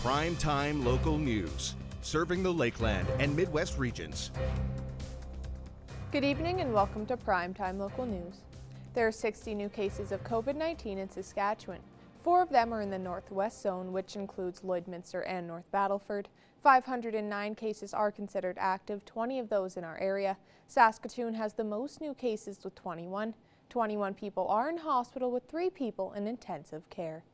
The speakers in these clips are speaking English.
Primetime local news, serving the Lakeland and Midwest regions. Good evening and welcome to Primetime Local News. There are 60 new cases of COVID-19 in Saskatchewan. 4 of them are in the Northwest Zone, which includes Lloydminster and North Battleford. 509 cases are considered active, 20 of those in our area. Saskatoon has the most new cases with 21. 21 people are in hospital with 3 people in intensive care.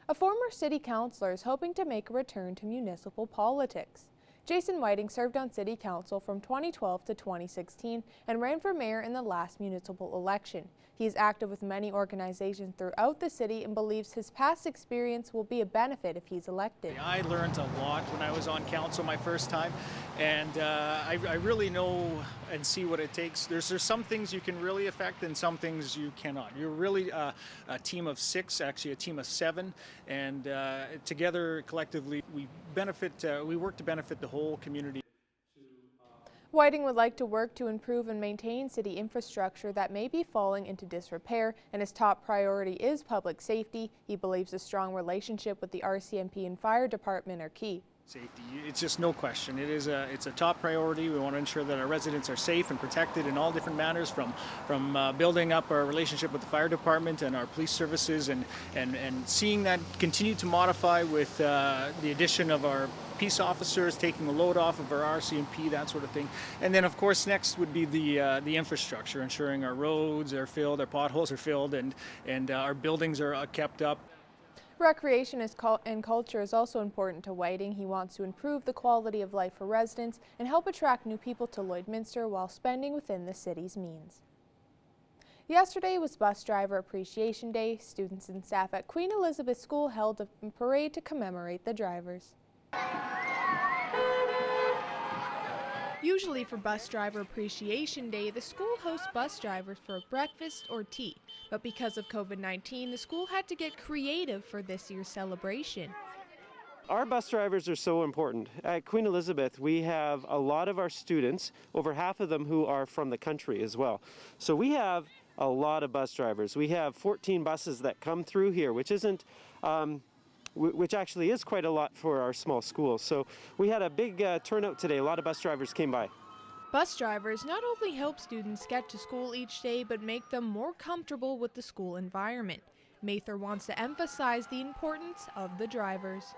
A former city councillor is hoping to make a return to municipal politics. Jason Whiting served on city council from 2012 to 2016 and ran for mayor in the last municipal election. He is active with many organizations throughout the city and believes his past experience will be a benefit if he's elected. I learned a lot when I was on council my first time, and I really know and see what it takes. There's some things you can really affect and some things you cannot. You're really a team of 6, actually a team of 7, and together collectively we work to benefit the whole community. Whiting would like to work to improve and maintain city infrastructure that may be falling into disrepair, and his top priority is public safety. He believes a strong relationship with the RCMP and fire department are key. Safety, it's just no question. It's a top priority. We want to ensure that our residents are safe and protected in all different manners, from building up our relationship with the fire department and our police services, and seeing that continue to modify with the addition of our peace officers, taking the load off of our RCMP, that sort of thing. And then of course next would be the infrastructure, ensuring our roads are filled, our potholes are filled, and our buildings are kept up. Recreation and culture is also important to Whiting. He wants to improve the quality of life for residents and help attract new people to Lloydminster while spending within the city's means. Yesterday was Bus Driver Appreciation Day. Students and staff at Queen Elizabeth School held a parade to commemorate the drivers. Usually for Bus Driver Appreciation Day, the school hosts bus drivers for a breakfast or tea. But because of COVID-19, the school had to get creative for this year's celebration. Our bus drivers are so important. At Queen Elizabeth, we have a lot of our students, over half of them who are from the country as well. So we have a lot of bus drivers. We have 14 buses that come through here, which actually is quite a lot for our small school. So we had a big turnout today. A lot of bus drivers came by. Bus drivers not only help students get to school each day, but make them more comfortable with the school environment. Mather wants to emphasize the importance of the drivers.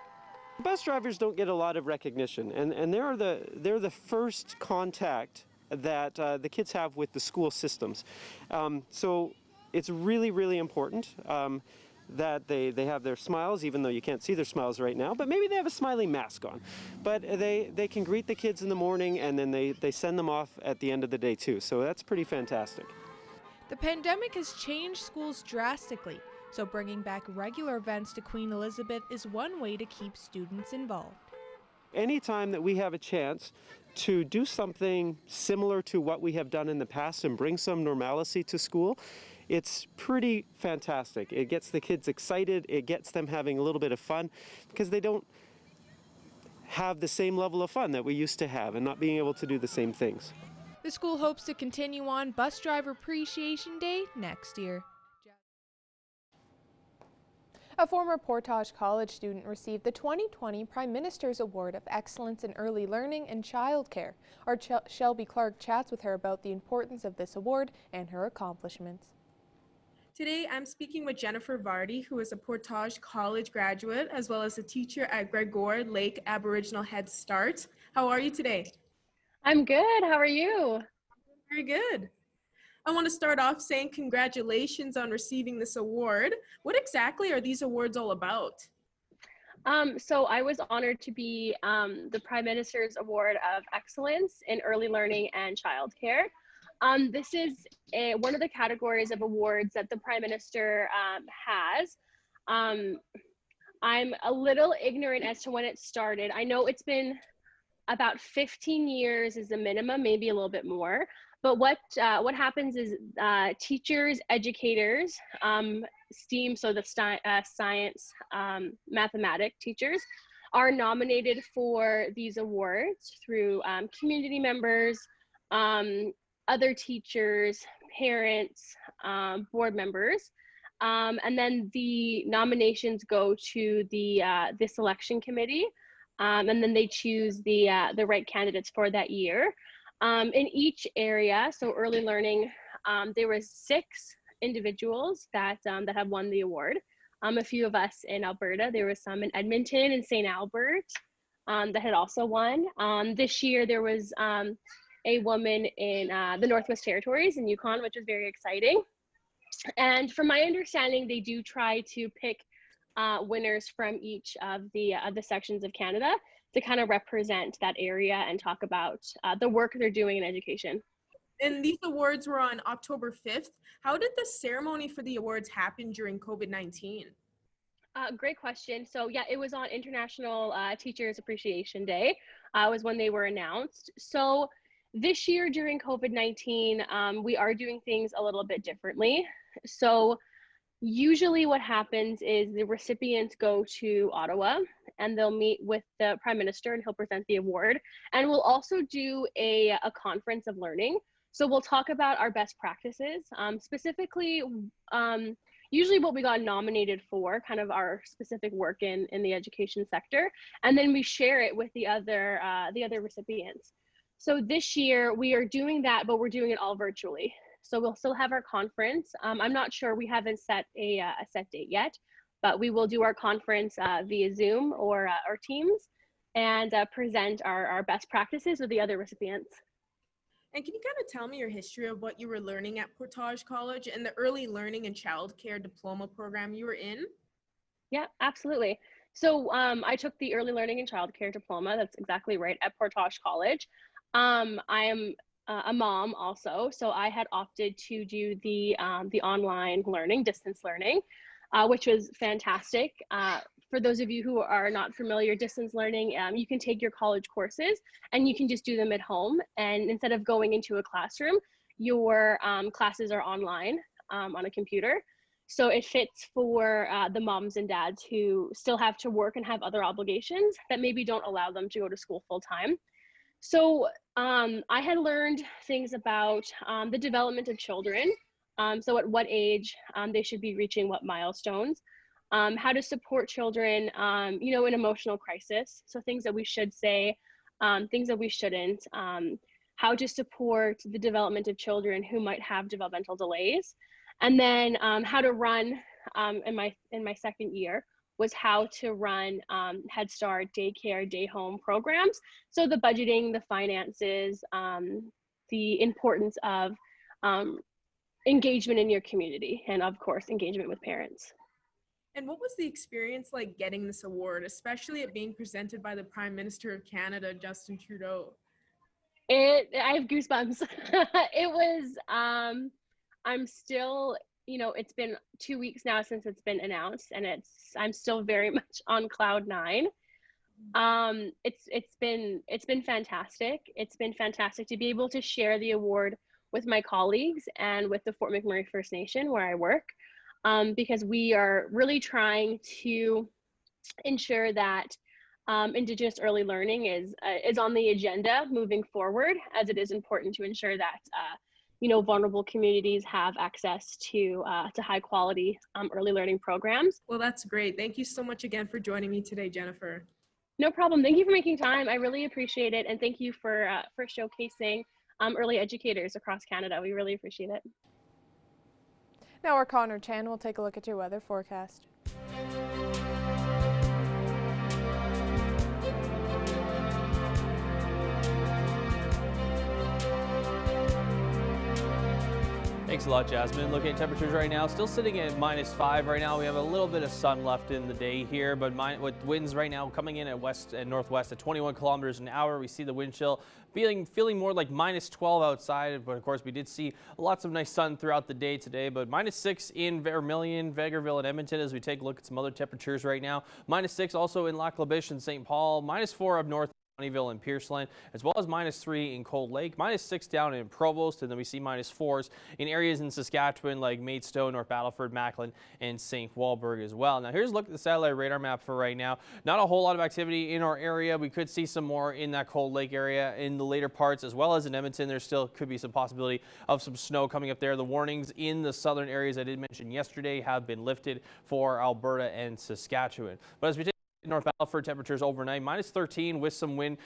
Bus drivers don't get a lot of recognition, and they're the first contact that the kids have with the school systems. So it's really, really important that they have their smiles, even though you can't see their smiles right now, but maybe they have a smiley mask on. But they can greet the kids in the morning, and then they send them off at the end of the day too, so that's pretty fantastic. The pandemic has changed schools drastically, so bringing back regular events to Queen Elizabeth is one way to keep students involved. Anytime that we have a chance to do something similar to what we have done in the past and bring some normalcy to school, it's pretty fantastic. It gets the kids excited, it gets them having a little bit of fun, because they don't have the same level of fun that we used to have and not being able to do the same things. The school hopes to continue on Bus Driver Appreciation Day next year. A former Portage College student received the 2020 Prime Minister's Award of Excellence in Early Learning and Childcare. Our Shelby Clark chats with her about the importance of this award and her accomplishments. Today, I'm speaking with Jennifer Vardy, who is a Portage College graduate, as well as a teacher at Gregor Lake Aboriginal Head Start. How are you today? I'm good. How are you? Very good. I want to start off saying congratulations on receiving this award. What exactly are these awards all about? So I was honored to be the Prime Minister's Award of Excellence in Early Learning and Childcare. This is one of the categories of awards that the Prime Minister has. I'm a little ignorant as to when it started. I know it's been about 15 years is the minimum, maybe a little bit more. But what happens is teachers, educators, STEAM, so the science, mathematics teachers, are nominated for these awards through community members, other teachers, parents, board members. And then the nominations go to the selection committee, and then they choose the right candidates for that year. In each area, so early learning, there was 6 individuals that have won the award. A few of us in Alberta, there was some in Edmonton and St. Albert that had also won. This year there was a woman in the Northwest Territories in Yukon, which is very exciting. And from my understanding, they do try to pick winners from each of the sections of Canada to kind of represent that area and talk about the work they're doing in education. And these awards were on October 5th. How did the ceremony for the awards happen during COVID-19? Great question. So yeah, it was on International Teachers Appreciation Day was when they were announced. So this year during COVID-19, we are doing things a little bit differently. So usually what happens is the recipients go to Ottawa and they'll meet with the Prime Minister and he'll present the award. And we'll also do a conference of learning. So we'll talk about our best practices, specifically, usually what we got nominated for, kind of our specific work in the education sector, and then we share it with the other recipients. So this year we are doing that, but we're doing it all virtually. So we'll still have our conference. I'm not sure, we haven't set a set date yet, but we will do our conference via Zoom or Teams and present our best practices with the other recipients. And can you kind of tell me your history of what you were learning at Portage College and the early learning and childcare diploma program you were in? Yeah, absolutely. So I took the early learning and childcare diploma. That's exactly right, at Portage College. I am a mom also, so I had opted to do the online learning, distance learning, which was fantastic. For those of you who are not familiar, distance learning, you can take your college courses and you can just do them at home. And instead of going into a classroom, your classes are online on a computer. So it fits for the moms and dads who still have to work and have other obligations that maybe don't allow them to go to school full time. So I had learned things about the development of children. So at what age they should be reaching what milestones. How to support children, in emotional crisis. So things that we should say, things that we shouldn't, how to support the development of children who might have developmental delays. And then how to run, in my second year, was how to run Head Start, daycare, day home programs. So the budgeting, the finances, the importance of engagement in your community, and of course, engagement with parents. And what was the experience like getting this award, especially it being presented by the Prime Minister of Canada, Justin Trudeau? I have goosebumps. It was, I'm still, it's been 2 weeks now since it's been announced, and I'm still very much on cloud 9. It's been fantastic. It's been fantastic to be able to share the award with my colleagues and with the Fort McMurray First Nation where I work. Because we are really trying to ensure that Indigenous early learning is on the agenda moving forward, as it is important to ensure that vulnerable communities have access to high quality early learning programs. Well, that's great. Thank you so much again for joining me today, Jennifer. No problem. Thank you for making time. I really appreciate it, and thank you for showcasing early educators across Canada. We really appreciate it. Now our Connor Chan will take a look at your weather forecast. Thanks a lot, Jasmine. Looking at temperatures right now, still sitting at -5 right now. We have a little bit of sun left in the day here, but with winds right now coming in at west and northwest at 21 kilometers an hour. We see the wind chill feeling more like -12 outside, but of course we did see lots of nice sun throughout the day today. But -6 in Vermilion, Vegreville, and Edmonton as we take a look at some other temperatures right now. -6 also in Lac La Biche and St. Paul. -4 up north. Bonnyville and Pierceland, as well as -3 in Cold Lake, -6 down in Provost, and then we see -4s in areas in Saskatchewan like Maidstone, North Battleford, Macklin, and St. Walburg as well. Now here's a look at the satellite radar map for right now. Not a whole lot of activity in our area. We could see some more in that Cold Lake area in the later parts, as well as in Edmonton. There still could be some possibility of some snow coming up there. The warnings in the southern areas I did mention yesterday have been lifted for Alberta and Saskatchewan. But as we take North Battleford, temperatures overnight -13 with some wind,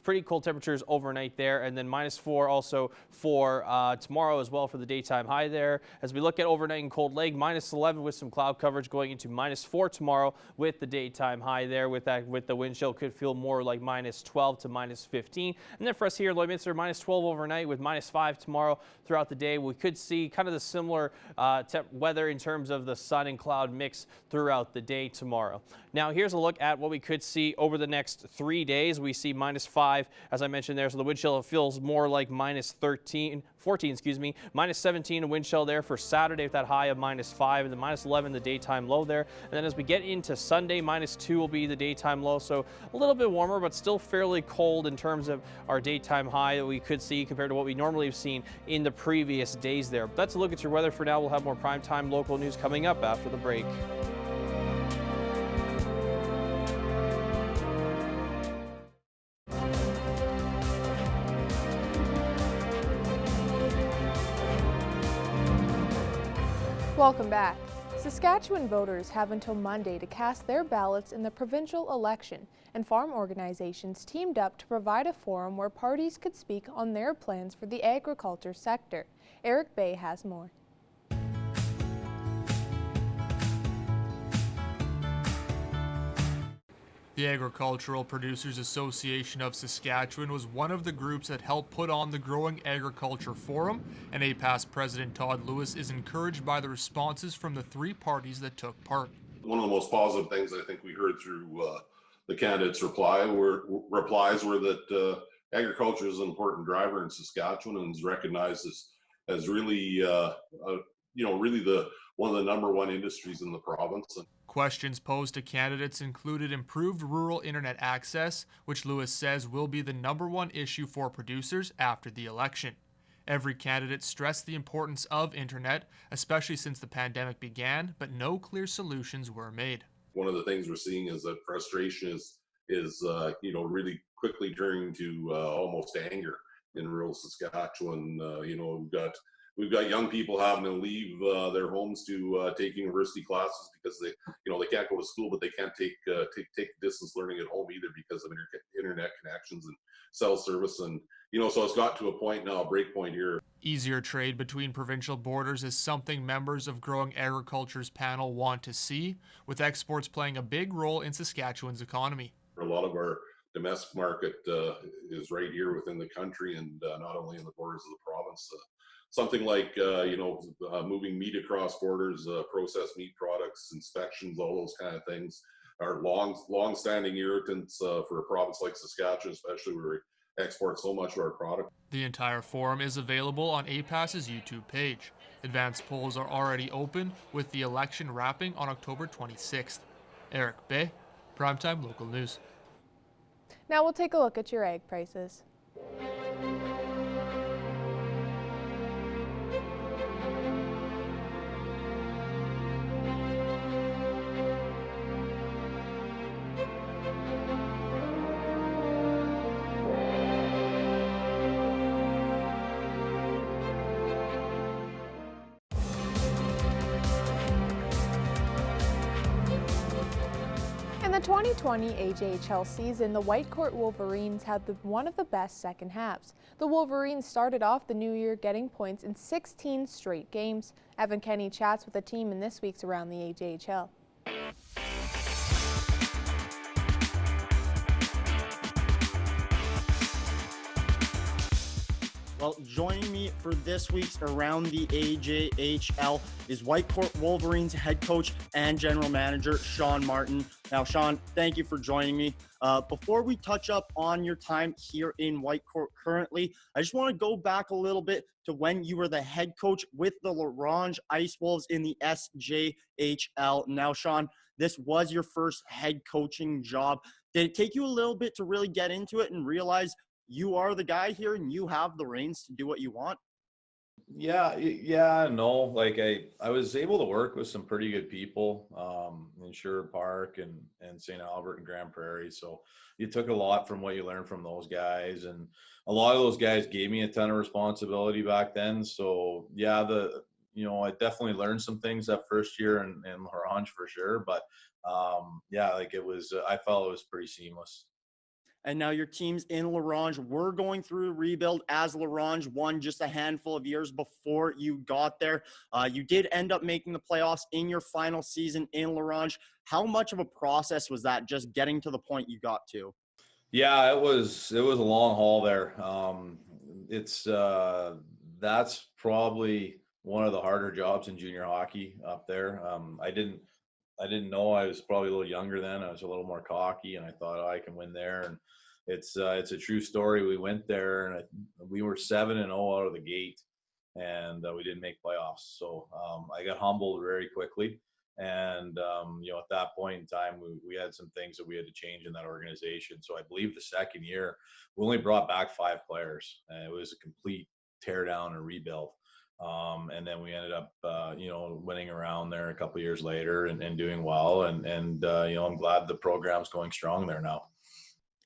pretty cold temperatures overnight there, and then -4 also for tomorrow as well for the daytime high there. As we look at overnight in Cold Lake, -11 with some cloud coverage, going into -4 tomorrow with the daytime high there. With the wind chill, could feel more like -12 to -15. And then for us here in Lloydminster, -12 overnight with -5 tomorrow throughout the day. We could see kind of the similar weather in terms of the sun and cloud mix throughout the day tomorrow. Now here's a look at what we could see over the next 3 days. We see -5, as I mentioned there, so the wind chill feels more like -14, -17 a wind chill there for Saturday with that high of -5, and then -11 the daytime low there. And then as we get into Sunday, -2 will be the daytime low, so a little bit warmer, but still fairly cold in terms of our daytime high that we could see compared to what we normally have seen in the previous days there. But that's a look at your weather for now. We'll have more primetime local news coming up after the break. Welcome back. Saskatchewan voters have until Monday to cast their ballots in the provincial election, and farm organizations teamed up to provide a forum where parties could speak on their plans for the agriculture sector. Eric Bay has more. The Agricultural Producers Association of Saskatchewan was one of the groups that helped put on the Growing Agriculture Forum, and APAS President Todd Lewis is encouraged by the responses from the three parties that took part. One of the most positive things I think we heard through the candidates' replies were that agriculture is an important driver in Saskatchewan and is recognized as really, really one of the #1 industries in the province. Questions posed to candidates included improved rural internet access, which Lewis says will be the #1 issue for producers after the election. Every candidate stressed the importance of internet, especially since the pandemic began, but no clear solutions were made. One of the things we're seeing is that frustration is really quickly turning to almost anger in rural Saskatchewan. We've got young people having to leave their homes to take university classes because they can't go to school, but they can't take distance learning at home either because of internet connections and cell service. And so it's got to a point now, a break point here. Easier trade between provincial borders is something members of Growing Agriculture's panel want to see, with exports playing a big role in Saskatchewan's economy. A lot of our domestic market is right here within the country, and not only in the borders of the province. Something like moving meat across borders, processed meat products, inspections, all those kind of things are long-standing irritants for a province like Saskatchewan, especially where we export so much of our product. The entire forum is available on APAS's YouTube page. Advanced polls are already open, with the election wrapping on October 26th. Eric Bay, Primetime Local News. Now we'll take a look at your egg prices. In the 2020 AJHL season, the Whitecourt Wolverines had one of the best second halves. The Wolverines started off the new year getting points in 16 straight games. Evan Kenny chats with the team in this week's Around the AJHL. Well, joining me for this week's Around the AJHL is Whitecourt Wolverines head coach and general manager Sean Martin. Now, Sean, thank you for joining me. Before we touch up on your time here in Whitecourt currently, I just want to go back a little bit to when you were the head coach with the LaRange Ice Wolves in the SJHL. Now, Sean, this was your first head coaching job. Did it take you a little bit to really get into it and realize you are the guy here and you have the reins to do what you want? Yeah, no. Like I was able to work with some pretty good people in Sherwood Park and St. Albert and Grand Prairie. So you took a lot from what you learned from those guys, and a lot of those guys gave me a ton of responsibility back then. So yeah, I definitely learned some things that first year in La Ronge for sure. But yeah, like I felt it was pretty seamless. And now your teams in La Ronge were going through a rebuild as La Ronge won just a handful of years before you got there. You did end up making the playoffs in your final season in La Ronge. How much of a process was that, just getting to the point you got to? Yeah, it was a long haul there. That's probably one of the harder jobs in junior hockey up there. I didn't know. I was probably a little younger then. I was a little more cocky, and I thought, oh, I can win there. And it's a true story. We went there, and we were 7-0 out of the gate, and we didn't make playoffs. So I got humbled very quickly. And at that point in time, we had some things that we had to change in that organization. So I believe the second year, we only brought back 5 players, and it was a complete tear down and rebuild. And then we ended up, winning around there a couple of years later and doing well. And I'm glad the program's going strong there now.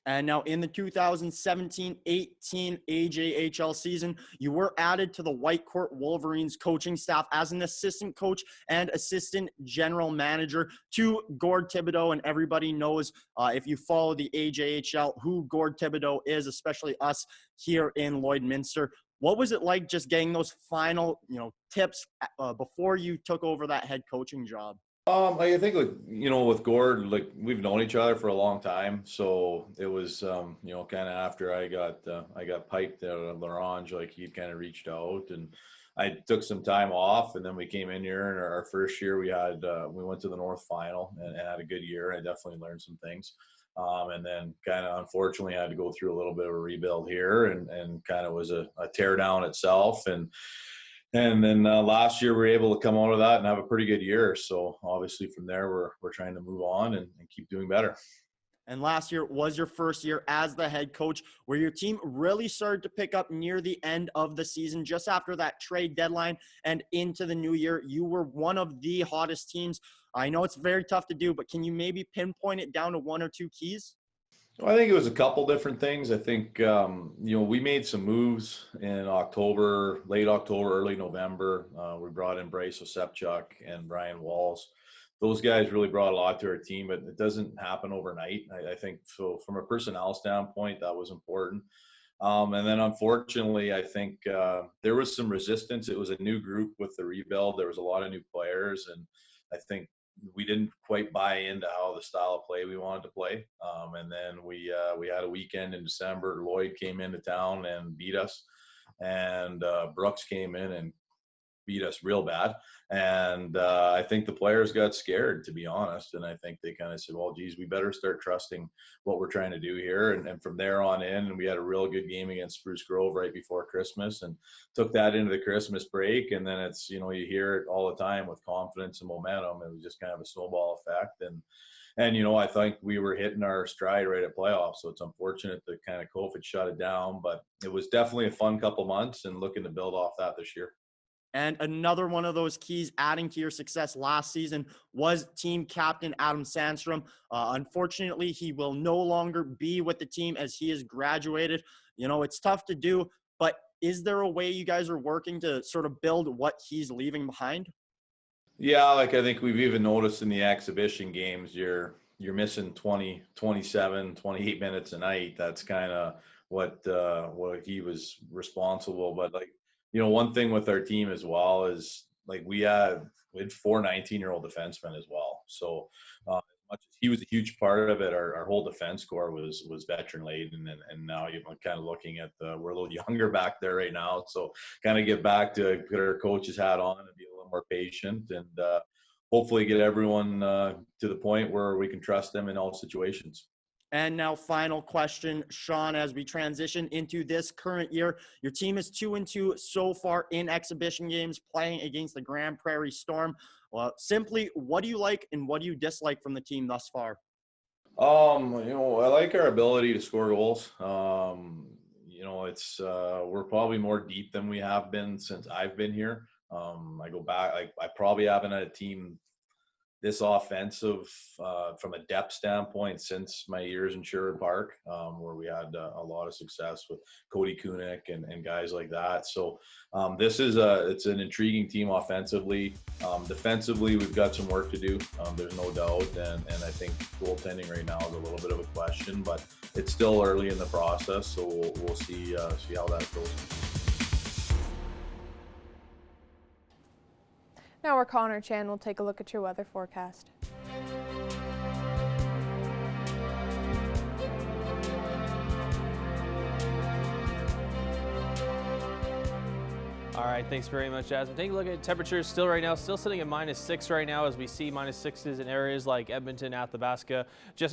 And now in the 2017-18 AJHL season, you were added to the Whitecourt Wolverines coaching staff as an assistant coach and assistant general manager to Gord Thibodeau. And everybody knows, if you follow the AJHL, who Gord Thibodeau is, especially us here in Lloydminster. What was it like just getting those final, tips before you took over that head coaching job? I think with Gord, we've known each other for a long time. So it was, kind of after I got piped out of La Ronge, he'd kind of reached out, and I took some time off, and then we came in here, and our first year we went to the North Final and had a good year. I definitely learned some things. And then kind of unfortunately had to go through a little bit of a rebuild here, and kind of was a tear down itself. And then last year we were able to come out of that and have a pretty good year. So obviously from there we're trying to move on and keep doing better. And last year was your first year as the head coach, where your team really started to pick up near the end of the season, just after that trade deadline and into the new year. You were one of the hottest teams. I know it's very tough to do, but can you maybe pinpoint it down to 1 or 2 keys? Well, I think it was a couple different things. I think, we made some moves in October, late October, early November. We brought in Bryce Osepchuk and Brian Walls. Those guys really brought a lot to our team, but it doesn't happen overnight. I think so from a personnel standpoint, that was important. And then unfortunately, I think there was some resistance. It was a new group with the rebuild. There was a lot of new players, and I think we didn't quite buy into how the style of play we wanted to play. And then we had a weekend in December. Lloyd came into town and beat us, and Brooks came in and beat us real bad. And I think the players got scared, to be honest. And I think they kind of said, well, geez, we better start trusting what we're trying to do here. And from there on in, and we had a real good game against Spruce Grove right before Christmas, and took that into the Christmas break. And then it's, you hear it all the time with confidence and momentum. It was just kind of a snowball effect. And I think we were hitting our stride right at playoffs. So it's unfortunate that kind of COVID shut it down, but it was definitely a fun couple months and looking to build off that this year. And another one of those keys adding to your success last season was team captain Adam Sandstrom. Unfortunately, he will no longer be with the team as he has graduated. It's tough to do, but is there a way you guys are working to sort of build what he's leaving behind? Yeah, I think we've even noticed in the exhibition games, you're missing 20, 27, 28 minutes a night. That's kind of what he was responsible. But one thing with our team as well is we had 4 19-year-old defensemen as well. So as much as he was a huge part of it, our whole defense core was veteran laden, and now you're kind of looking at we're a little younger back there right now. So kind of get back to put our coach's hat on and be a little more patient, and hopefully get everyone to the point where we can trust them in all situations. And now final question, Sean, as we transition into this current year, your team is 2-2 so far in exhibition games playing against the Grand Prairie Storm. Well, simply, what do you like and what do you dislike from the team thus far? I like our ability to score goals. It's we're probably more deep than we have been since I've been here. I go back, I probably haven't had a team this offensive from a depth standpoint since my years in Sherwood Park, where we had a lot of success with Cody Kunik and guys like that. So it's an intriguing team offensively. Defensively, we've got some work to do. There's no doubt, and I think goaltending right now is a little bit of a question, but it's still early in the process, so we'll see how that goes. Now we're Connor Chan. We'll take a look at your weather forecast. All right, thanks very much, Jasmine. Take a look at temperatures still right now, still sitting at -6 right now as we see -6s in areas like Edmonton, Athabasca,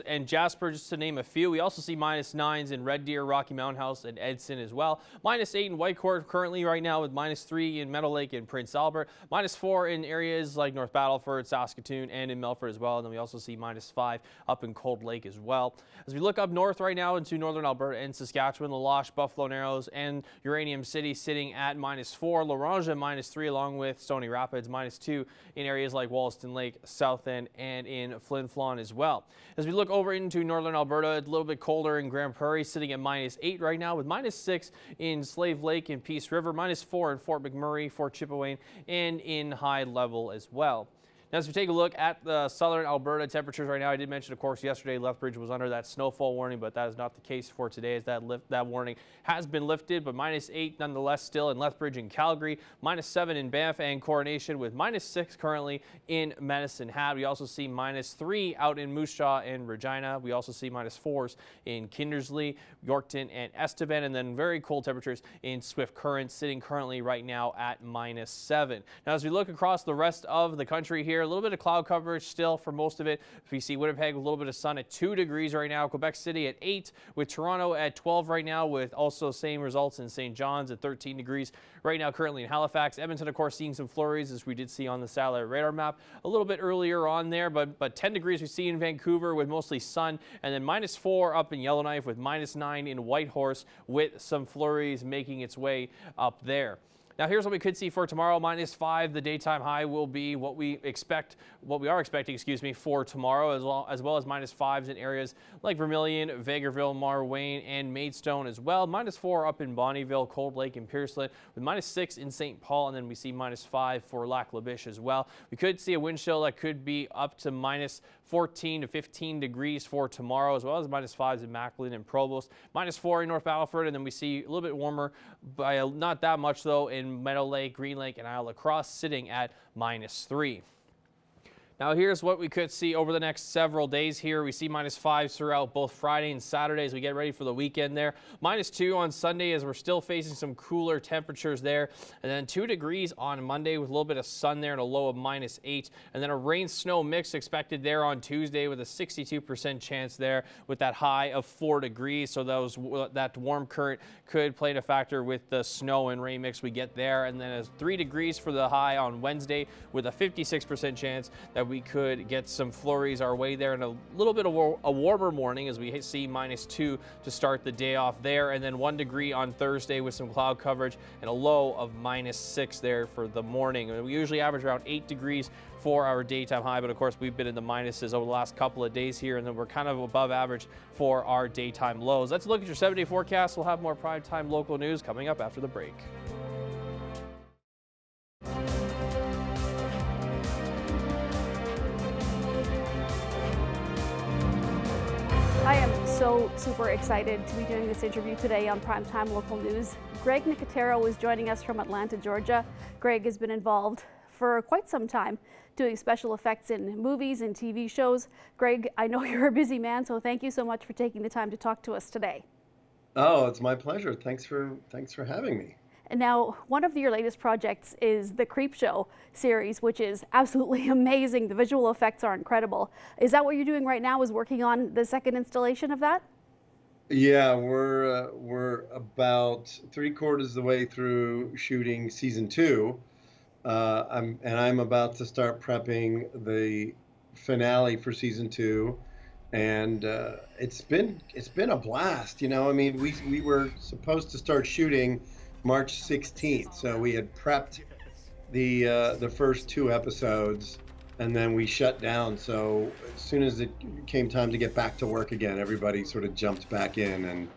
and Jasper, just to name a few. We also see -9s in Red Deer, Rocky Mountain House, and Edson as well. -8 in Whitecourt currently right now, with -3 in Meadow Lake and Prince Albert. -4 in areas like North Battleford, Saskatoon, and in Melfort as well. And then we also see -5 up in Cold Lake as well. As we look up north right now into northern Alberta and Saskatchewan, La Loche, Buffalo Narrows, and Uranium City sitting at -4. La Ronge at -3, along with Stony Rapids -2 in areas like Wollaston Lake, South End, and in Flin Flon as well. As we look over into northern Alberta, it's a little bit colder in Grand Prairie, sitting at -8 right now, with -6 in Slave Lake and Peace River, -4 in Fort McMurray, Fort Chipewyan, and in High Level as well. Now, as we take a look at the southern Alberta temperatures right now, I did mention, of course, yesterday Lethbridge was under that snowfall warning, but that is not the case for today, as that warning has been lifted, but -8 nonetheless still in Lethbridge and Calgary, -7 in Banff and Coronation, with -6 currently in Medicine Hat. We also see -3 out in Moose Jaw and Regina. We also see -4s in Kindersley, Yorkton, and Estevan, and then very cold temperatures in Swift Current, sitting currently right now at -7. Now, as we look across the rest of the country here, a little bit of cloud coverage still for most of it. We see Winnipeg with a little bit of sun at 2 degrees right now, Quebec City at 8, with Toronto at 12 right now, with also same results in St. John's at 13 degrees right now currently in Halifax. Edmonton, of course, seeing some flurries, as we did see on the satellite radar map a little bit earlier on there, but 10 degrees we see in Vancouver with mostly sun, and then -4 up in Yellowknife, with -9 in Whitehorse, with some flurries making its way up there. Now, here's what we could see for tomorrow. -5, the daytime high will be what we are expecting, for tomorrow, as well as -5s in areas like Vermilion, Vegreville, Marwayne, and Maidstone as well. -4 up in Bonnyville, Cold Lake, and Pierceland, with -6 in St. Paul, and then we see -5 for Lac La Biche as well. We could see a wind chill that could be up to -14 to 15 degrees for tomorrow, as well as -5s in Macklin and Provost, -4 in North Battleford, and then we see a little bit warmer, by not that much though, in Meadow Lake, Green Lake, and Isle La Crosse, sitting at -3. Now, here's what we could see over the next several days here. We see -5s throughout both Friday and Saturday as we get ready for the weekend there. -2 on Sunday as we're still facing some cooler temperatures there. And then 2 degrees on Monday with a little bit of sun there and a low of -8. And then a rain-snow mix expected there on Tuesday with a 62% chance there with that high of 4 degrees. So that warm current could play a factor with the snow and rain mix we get there. And then as 3 degrees for the high on Wednesday with a 56% chance that we could get some flurries our way there, and a little bit of a warmer morning as we see -2 to start the day off there, and then 1 degree on Thursday with some cloud coverage and a low of -6 there for the morning. And we usually average around 8 degrees for our daytime high, but of course we've been in the minuses over the last couple of days here, and then we're kind of above average for our daytime lows. Let's look at your 7-day forecast. We'll have more primetime local news coming up after the break. I am so super excited to be doing this interview today on Primetime Local News. Greg Nicotero is joining us from Atlanta, Georgia. Greg has been involved for quite some time doing special effects in movies and TV shows. Greg, I know you're a busy man, so thank you so much for taking the time to talk to us today. Oh, it's my pleasure. Thanks for having me. And now, one of your latest projects is the Creepshow series, which is absolutely amazing. The visual effects are incredible. Is that what you're doing right now, is working on the second installation of that? Yeah, we're about 3/4 of the way through shooting season 2. I'm about to start prepping the finale for season 2. and it's been a blast. You know, I mean, we were supposed to start shooting March 16th, so we had prepped the first 2 episodes, and then we shut down. So as soon as it came time to get back to work again, everybody sort of jumped back in, and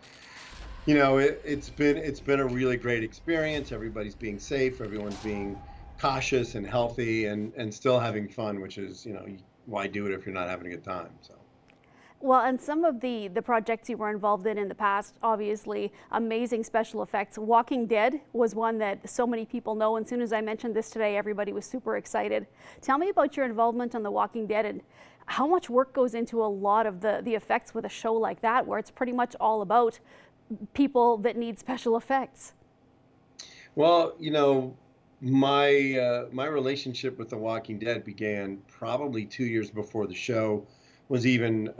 you know, it's been a really great experience. Everybody's being safe, everyone's being cautious and healthy, and still having fun, which is, you know, why do it if you're not having a good time? So. Well, and some of the projects you were involved in the past, obviously amazing special effects. Walking Dead was one that so many people know, and as soon as I mentioned this today, everybody was super excited. Tell me about your involvement on The Walking Dead and how much work goes into a lot of the effects with a show like that, where it's pretty much all about people that need special effects. Well, you know, my relationship with The Walking Dead began probably 2 years before the show was even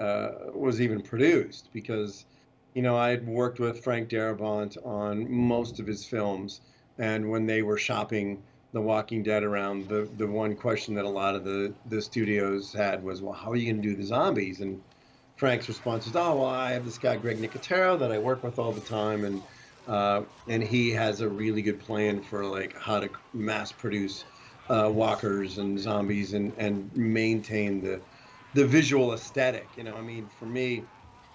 produced, because you know, I had worked with Frank Darabont on most of his films, and when they were shopping The Walking Dead around, the one question that a lot of the studios had was, well, how are you going to do the zombies? And Frank's response was, oh, well, I have this guy Greg Nicotero that I work with all the time, and he has a really good plan for like how to mass produce walkers and zombies and maintain the visual aesthetic. You know, I mean, for me,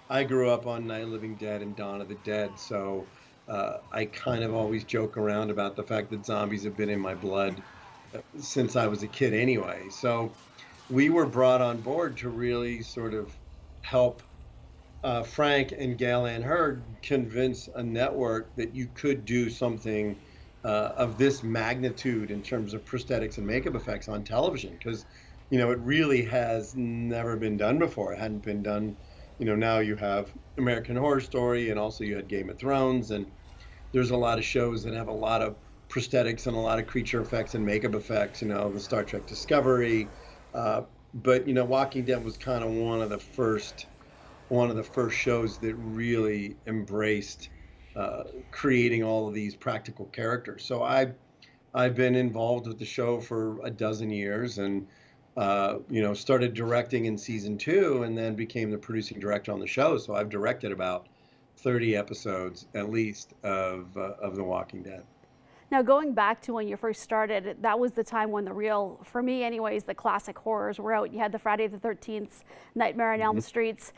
I grew up on Night of the Living Dead and Dawn of the Dead, so I kind of always joke around about the fact that zombies have been in my blood since I was a kid anyway. So we were brought on board to really sort of help Frank and Gail Ann Hurd convince a network that you could do something of this magnitude in terms of prosthetics and makeup effects on television, because you know, it really has never been done before. It hadn't been done. You know, now you have American Horror Story, and also you had Game of Thrones, and there's a lot of shows that have a lot of prosthetics and a lot of creature effects and makeup effects. You know, the Star Trek Discovery, but you know, Walking Dead was kind of one of the first shows that really embraced creating all of these practical characters. So I've been involved with the show for a dozen years, and you know, started directing in season 2 and then became the producing director on the show. So I've directed about 30 episodes at least of The Walking Dead. Now, going back to when you first started, that was the time when the real, for me anyways, the classic horrors were out. You had the Friday the 13th, Nightmare on Elm Streets.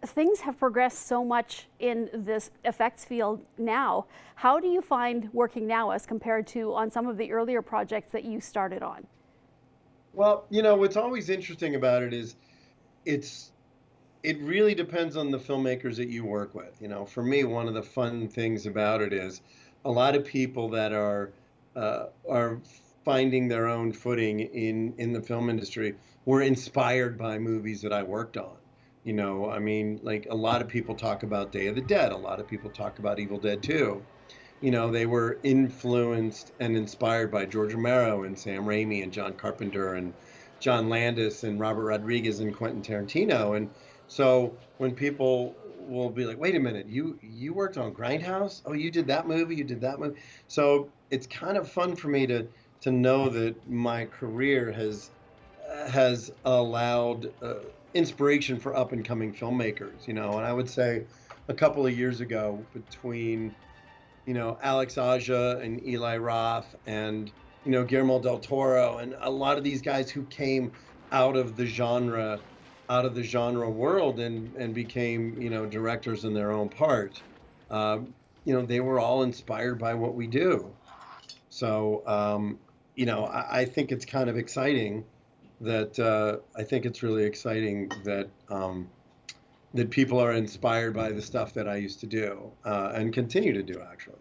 Things have progressed so much in this effects field now. How do you find working now as compared to on some of the earlier projects that you started on? Well, you know, what's always interesting about it is it really depends on the filmmakers that you work with. You know, for me, one of the fun things about it is a lot of people that are finding their own footing in the film industry were inspired by movies that I worked on. You know, I mean, like a lot of people talk about Day of the Dead. A lot of people talk about Evil Dead 2. You know, they were influenced and inspired by George Romero and Sam Raimi and John Carpenter and John Landis and Robert Rodriguez and Quentin Tarantino. And so when people will be like, wait a minute, you worked on Grindhouse? Oh, you did that movie? You did that movie? So it's kind of fun for me to know that my career has allowed inspiration for up and coming filmmakers, you know. And I would say a couple of years ago, between you know, Alex Aja and Eli Roth and, you know, Guillermo del Toro and a lot of these guys who came out of the genre world and became, you know, directors in their own part. You know, they were all inspired by what we do. So, you know, I think it's kind of exciting that I think it's really exciting that that people are inspired by the stuff that I used to do and continue to do, actually.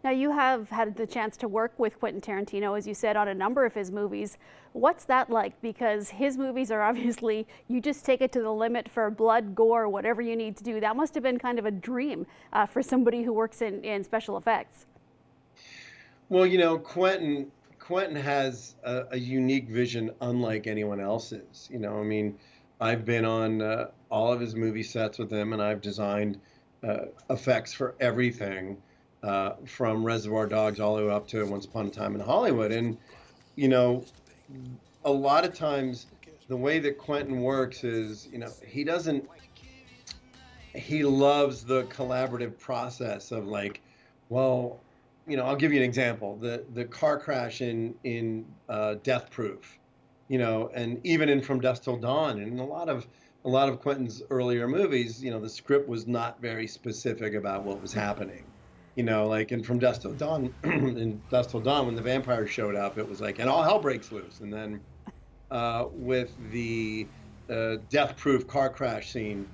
Now, you have had the chance to work with Quentin Tarantino, as you said, on a number of his movies. What's that like? Because his movies are obviously, you just take it to the limit for blood, gore, whatever you need to do. That must have been kind of a dream for somebody who works in special effects. Well, you know, Quentin has a unique vision unlike anyone else's. You know, I mean, I've been on all of his movie sets with him, and I've designed effects for everything from Reservoir Dogs all the way up to Once Upon a Time in Hollywood. And, you know, a lot of times the way that Quentin works is, he loves the collaborative process of like, well, I'll give you an example. The car crash in Death Proof, and even in From Dusk Till Dawn, and a lot of Quentin's earlier movies, the script was not very specific about what was happening. Like in From Dusk Till Dawn, in Dusk Till Dawn, when the vampires showed up, it was like, and all hell breaks loose. And then with the Death Proof car crash scene,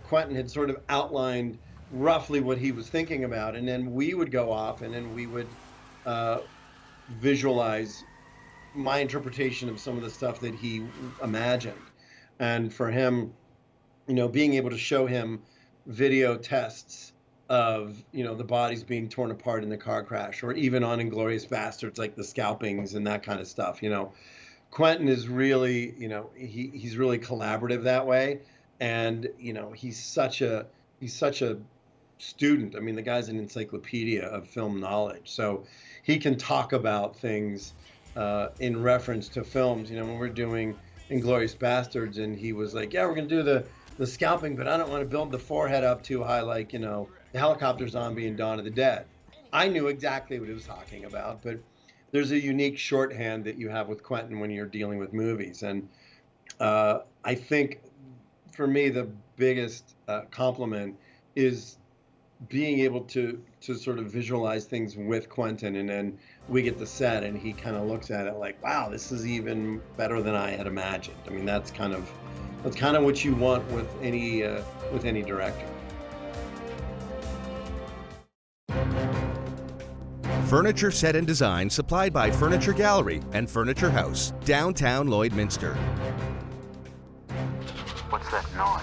Quentin had sort of outlined roughly what he was thinking about, and then we would go off, and then we would visualize my interpretation of some of the stuff that he imagined. And for him, being able to show him video tests of, the bodies being torn apart in the car crash, or even on Inglourious Bastards, like the scalpings and that kind of stuff, Quentin is really, he's really collaborative that way. And, he's such a student. I mean, the guy's an encyclopedia of film knowledge. So he can talk about things in reference to films. When we're doing Inglourious Bastards, and he was like, yeah, we're going to do the scalping, but I don't want to build the forehead up too high, like, the helicopter zombie in Dawn of the Dead. I knew exactly what he was talking about, but there's a unique shorthand that you have with Quentin when you're dealing with movies. And I think for me, the biggest compliment is being able to sort of visualize things with Quentin, and then we get the set and he kind of looks at it like, wow, this is even better than I had imagined. I mean, that's kind of what you want with any director. Furniture set and design supplied by Furniture Gallery and Furniture House, downtown Lloydminster. What's that noise?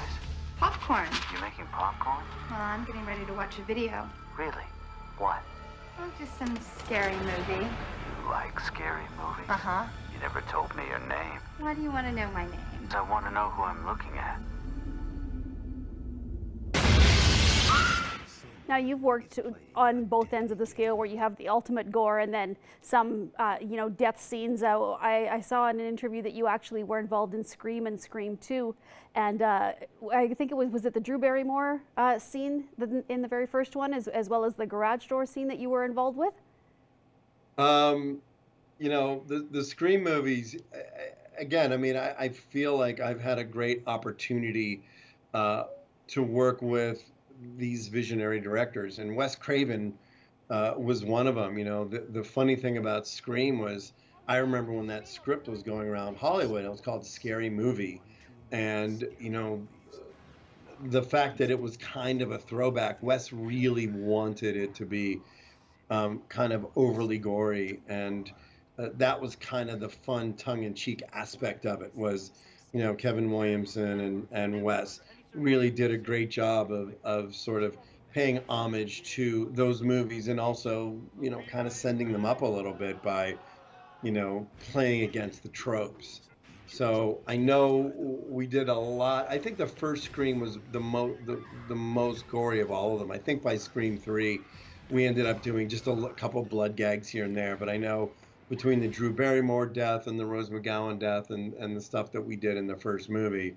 Popcorn. You making popcorn? Well, I'm getting ready to watch a video. Really? What? Oh, just some scary movie. You like scary movies? Uh-huh. You never told me your name. Why do you want to know my name? I want to know who I'm looking at. Now, you've worked on both ends of the scale where you have the ultimate gore and then some, death scenes. I saw in an interview that you actually were involved in Scream and Scream 2. And I think was it the Drew Barrymore scene in the very first one, as well as the garage door scene that you were involved with? The Scream movies, again, I mean, I feel like I've had a great opportunity to work with these visionary directors, and Wes Craven was one of them. The funny thing about Scream was, I remember when that script was going around Hollywood, it was called Scary Movie, and the fact that it was kind of a throwback, Wes really wanted it to be kind of overly gory, and that was kind of the fun tongue-in-cheek aspect of it. Was Kevin Williamson and Wes really did a great job of sort of paying homage to those movies, and also, kind of sending them up a little bit by, playing against the tropes. So I know we did a lot. I think the first Scream was the most gory of all of them. I think by Scream 3, we ended up doing just a couple blood gags here and there. But I know between the Drew Barrymore death and the Rose McGowan death and the stuff that we did in the first movie,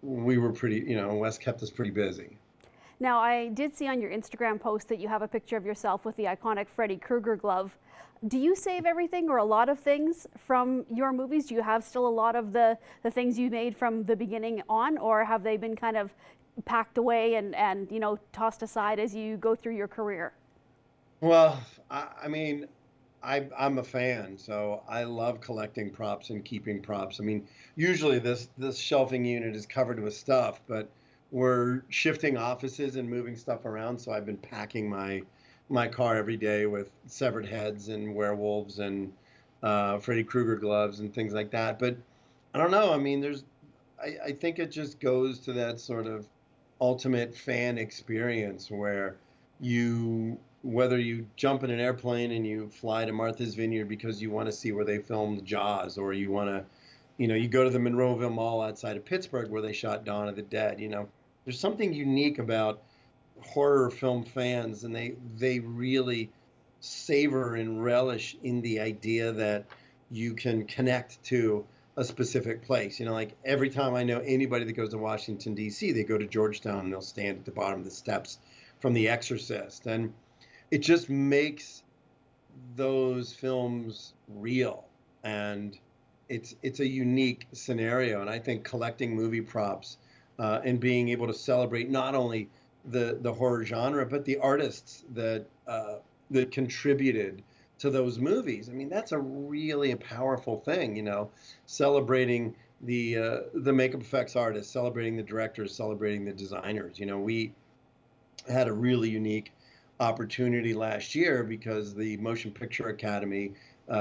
we were pretty, Wes kept us pretty busy. Now, I did see on your Instagram post that you have a picture of yourself with the iconic Freddy Krueger glove. Do you save everything or a lot of things from your movies? Do you have still a lot of the things you made from the beginning on, or have they been kind of packed away and tossed aside as you go through your career? Well, I mean, I'm a fan, so I love collecting props and keeping props. I mean, usually this shelving unit is covered with stuff, but we're shifting offices and moving stuff around, so I've been packing my car every day with severed heads and werewolves and Freddy Krueger gloves and things like that. But I don't know. I mean, I think it just goes to that sort of ultimate fan experience where whether you jump in an airplane and you fly to Martha's Vineyard because you want to see where they filmed Jaws, or you want to, you go to the Monroeville Mall outside of Pittsburgh where they shot Dawn of the Dead. There's something unique about horror film fans, and they really savor and relish in the idea that you can connect to a specific place. You know, like every time I know anybody that goes to Washington, D.C., they go to Georgetown and they'll stand at the bottom of the steps from The Exorcist. And it just makes those films real. And it's a unique scenario. And I think collecting movie props and being able to celebrate not only the horror genre, but the artists that contributed to those movies. I mean, that's a really powerful thing, you know, celebrating the makeup effects artists, celebrating the directors, celebrating the designers. You know, we had a really unique opportunity last year because the Motion Picture Academy,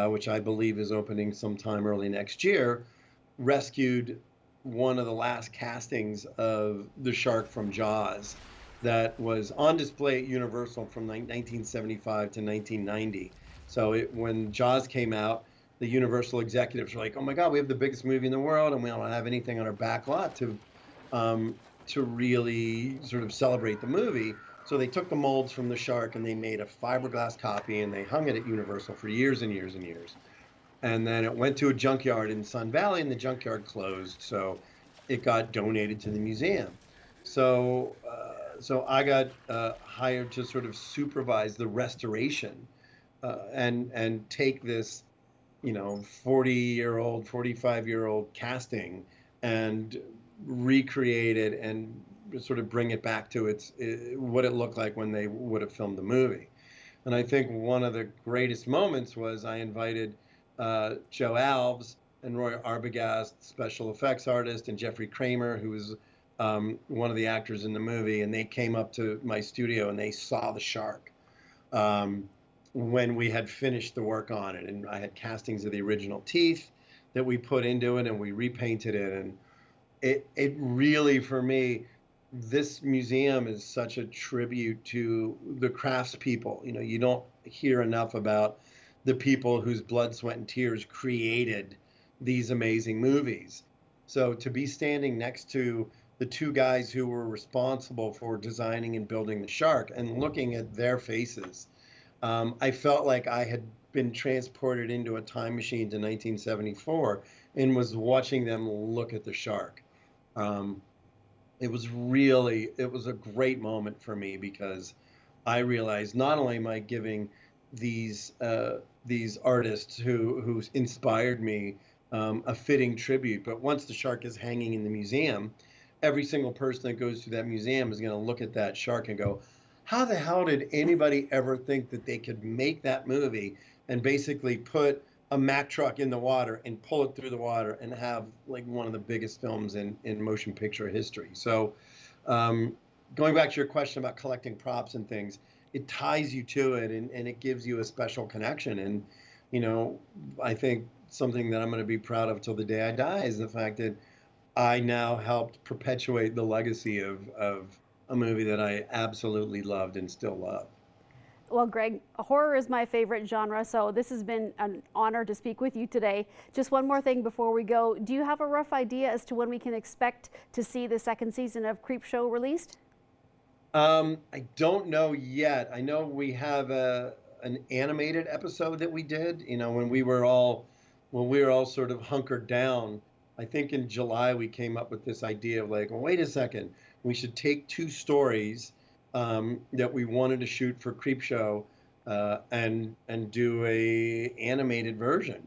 which I believe is opening sometime early next year, rescued one of the last castings of the shark from Jaws that was on display at Universal from 1975 to 1990. So when Jaws came out, the Universal executives were like, "Oh my God, we have the biggest movie in the world, and we don't have anything on our back lot to really sort of celebrate the movie." So they took the molds from the shark and they made a fiberglass copy and they hung it at Universal for years and years and years. And then it went to a junkyard in Sun Valley, and the junkyard closed, so it got donated to the museum. So I got hired to sort of supervise the restoration and take this, you know, 40-year-old, 45-year-old casting and recreate it and sort of bring it back to what it looked like when they would have filmed the movie. And I think one of the greatest moments was I invited Joe Alves and Roy Arbogast, special effects artist, and Jeffrey Kramer, who was one of the actors in the movie, and they came up to my studio and they saw the shark when we had finished the work on it. And I had castings of the original teeth that we put into it, and we repainted it. And it really, for me, this museum is such a tribute to the craftspeople. You know, you don't hear enough about the people whose blood, sweat, and tears created these amazing movies. So to be standing next to the two guys who were responsible for designing and building the shark and looking at their faces, I felt like I had been transported into a time machine to 1974 and was watching them look at the shark. It was a great moment for me because I realized not only am I giving these artists who inspired me a fitting tribute, but once the shark is hanging in the museum, every single person that goes to that museum is going to look at that shark and go, how the hell did anybody ever think that they could make that movie and basically put a Mack truck in the water and pull it through the water and have like one of the biggest films in motion picture history? So going back to your question about collecting props and things, it ties you to it and it gives you a special connection. And, you know, I think something that I'm going to be proud of till the day I die is the fact that I now helped perpetuate the legacy of a movie that I absolutely loved and still love. Well, Greg, horror is my favorite genre, so this has been an honor to speak with you today. Just one more thing before we go. Do you have a rough idea as to when we can expect to see the second season of Creepshow released? I don't know yet. I know we have an animated episode that we did, you know, when we were all sort of hunkered down. I think in July we came up with this idea of like, well, wait a second, we should take two stories that we wanted to shoot for Creepshow and do a animated version.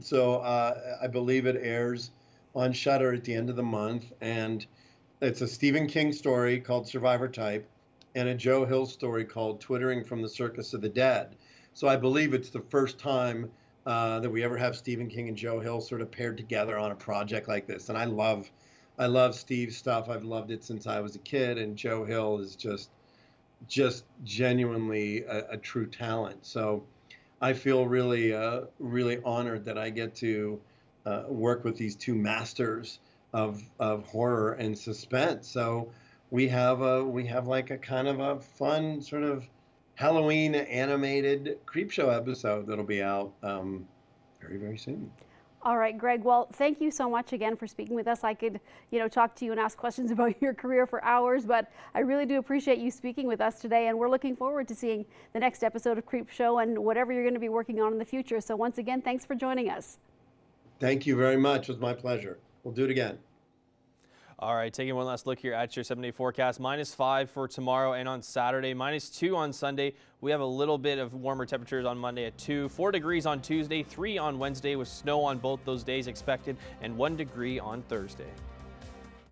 So I believe it airs on Shudder at the end of the month, and it's a Stephen King story called Survivor Type and a Joe Hill story called Twittering from the Circus of the Dead. So I believe it's the first time that we ever have Stephen King and Joe Hill sort of paired together on a project like this. And I love Steve's stuff. I've loved it since I was a kid, and Joe Hill is just genuinely a true talent. So I feel really honored that I get to work with these two masters of horror and suspense. So we have like a kind of a fun sort of Halloween animated Creepshow episode that'll be out very, very soon. All right, Greg. Well, thank you so much again for speaking with us. I could, talk to you and ask questions about your career for hours, but I really do appreciate you speaking with us today, and we're looking forward to seeing the next episode of Creepshow and whatever you're going to be working on in the future. So once again, thanks for joining us. Thank you very much. It was my pleasure. We'll do it again. All right, taking one last look here at your 7-day forecast. -5 for tomorrow and on Saturday, -2 on Sunday. We have a little bit of warmer temperatures on Monday at 2, 4 degrees on Tuesday, 3 on Wednesday with snow on both those days expected, and 1 degree on Thursday.